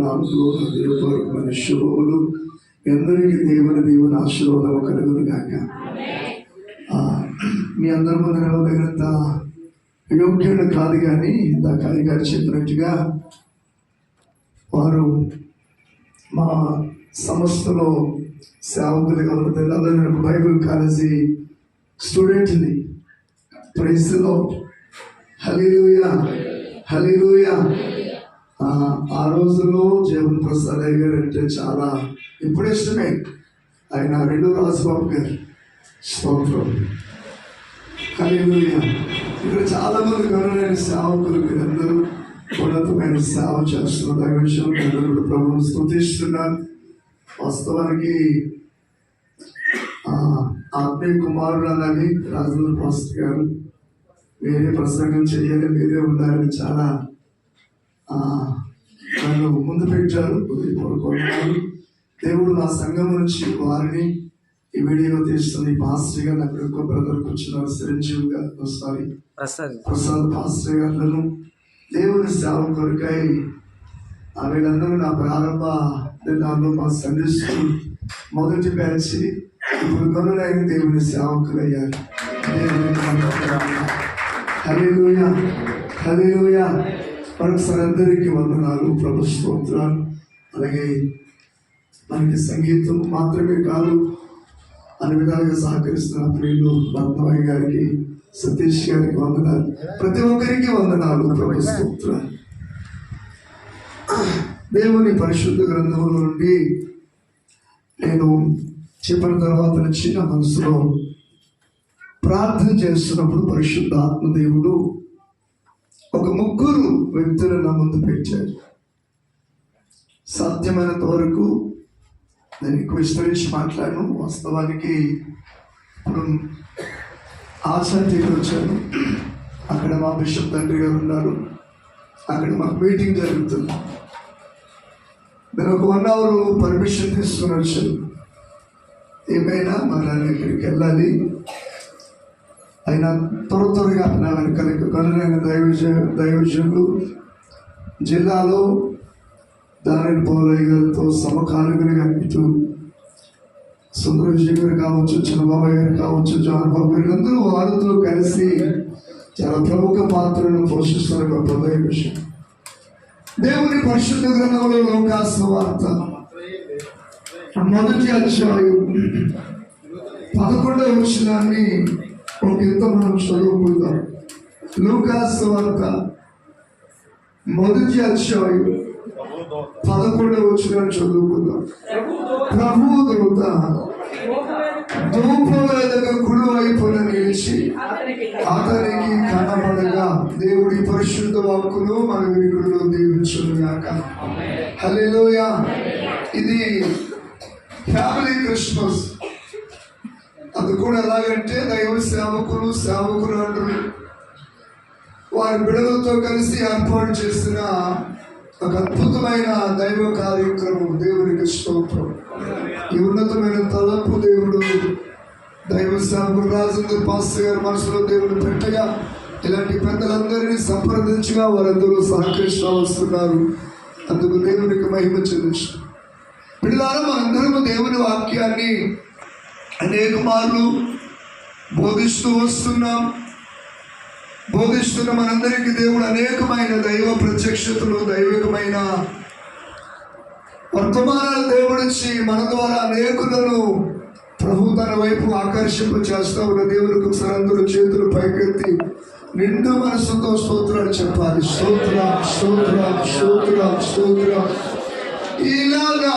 నామములో హృదయపూర్వకమైన శుభములు అందరికీ దేవుని ఆశీర్వాదం కలుగును గాక. మీ అందరి ముందు నిలవదగినంత యోగ్యుడు కాదు, కానీ ఇందాక గారు చెప్పినట్టుగా వారు మా సంస్థలో సేవకులుగా ఉన్నది. అందరూ బైబిల్ కాలేజీ స్టూడెంట్ని. Praise the Lord. Hallelujah, hallelujah. ఆ రోజుల్లో జీవన్ ప్రసాద్ అయ్య గారు అంటే చాలా ఇప్పుడు ఇష్టమే. ఆయన రెండో రాజబాబు గారు స్తోత్రం. హల్లెలూయా. ఇక్కడ చాలా మంది గౌరవమైన సేవకులు, మీరందరూ ఉన్నతమైన సేవ చేస్తున్నారు. ఆ విషయం అందరూ ప్రభువును స్తుతిస్తున్నారు. వాస్తవానికి ఆత్మీయ కుమారుడు అన్నది రాజేంద్ర పాస్టర్ గారు వేరే ప్రసంగం చేయాలి, మీరే ఉండాలని చాలా నన్ను ముందు పెట్టారు. కోరుకుంటున్నాను. దేవుడు నా సంఘం నుంచి వారిని ఈ వీడియో తీస్తుంది పాస్టర్ గారు, నాకు ఇంకో బ్రదర్ కూర్చున్నారు చిరంజీవి గారు, సారీ ప్రసాద్ పాస్టర్ గారులను దేవుని సేవ కొరకై వీళ్ళందరూ నా ప్రారంభ దినాల్లో మా సండే స్కూల్ మొదటి బ్యాచ్ ఇప్పుడు కొనులైన దేవుని సేవకులయ్యారు. హల్లెలూయా, హల్లెలూయా. మరొకసారి అందరికీ వందనాలు, ప్రభు స్తోత్రాలు. అలాగే మనకి సంగీతం మాత్రమే కాదు, అన్ని విధాలుగా సహకరిస్తున్న ప్రియులు రత్నమయ్య గారికి, సతీష్ గారికి వందనాలు. ప్రతి ఒక్కరికి వందనాలు, ప్రభు స్తోత్రాలు. దేవుని పరిశుద్ధ గ్రంథముల నుండి నేను చెప్పిన తర్వాత నుంచి నా మనసులో ప్రార్థన చేస్తున్నప్పుడు పరిశుద్ధ ఆత్మదేవుడు ఒక ముగ్గురు వ్యక్తులను నా ముందు పెట్టారు. సాధ్యమైనంత వరకు నేను ఎక్కువ విస్తరించి మాట్లాడను. వాస్తవానికి ఇప్పుడు ఆచార్యులు వచ్చాను, అక్కడ మా బిషప్ తండ్రి గారు ఉన్నారు, అక్కడ మాకు మీటింగ్ జరుగుతుంది. నేను ఒక 1 hour పర్మిషన్ తీసుకుని వచ్చాను. ఏమైనా మళ్ళీ ఇక్కడికి వెళ్ళాలి. అయినా త్వరగా నా వెనకాల కనులైన దైవజనులు జిల్లాలో దాని పోలయ్య గారితో సమకాలికలుగా ఇటు సుందరవిజయ్ గారు కావచ్చు, చిన్నబాబాయ్ గారు కావచ్చు, జాన్ బాబు గారు, అందరూ వారితో కలిసి చాలా ప్రముఖ పాత్రను పోషిస్తున్న గొప్ప దైవ విషయం. దేవుని పరిశుద్ధ గ్రంథంలో లోకాసు వార్త మొదటి అధ్యాయం 11వ వచనాన్ని ఒక యుద్ధ మనం చదువుకుందాం. లూకాసు వార్త మొదటి అధ్యాయం 11వ వచనాన్ని చదువుకుందాం. ప్రభువు దూత ధూపవేదిక కుడి వైపున నిలిచి అతనికి కనబడగా దేవుడి పరిశుద్ధ వాక్కులు మన వినికిడిలో దీవించుగాక. హల్లెలూయా. ఇది ఫ్యామిలీ క్రిస్మస్. అది కూడా ఎలాగంటే దైవ సేవకులు అంటారు వారి బిడ్డలతో కలిసి ఏర్పాటు చేసిన ఒక అద్భుతమైన దైవ కార్యక్రమం. దేవునికి స్తోత్రం. ఈ ఉన్నతమైన తలంపు దేవుడు దైవ సేవకుడు రాజేంద్ర పాస్టర్ గారి మనసులో దేవుడు పెట్టగా ఇలాంటి పెద్దలందరినీ సంప్రదించగా వారందరూ సహకరిస్తూ వస్తున్నారు. అందుకు దేవునికి మహిమ చెల్లించు. పిల్లలు మనందరము దేవుని వాక్యాన్ని అనేక మార్లు బోధిస్తున్న మనందరికీ దేవుడు అనేకమైన దైవ ప్రత్యక్షతలు, దైవికమైన వర్తమానాలు దేవుడిచ్చి మన ద్వారా అనేకులను ప్రభు తన వైపు ఆకర్షింప చేస్తా ఉన్న దేవునికి ఒకసారి అందరూ చేతులు పైకెత్తి నిండు మనసుతో స్తోత్రాలు చెప్పాలి. స్తోత్రం, స్తోత్రం, స్తోత్రం, స్తోత్రం. ఇలాగా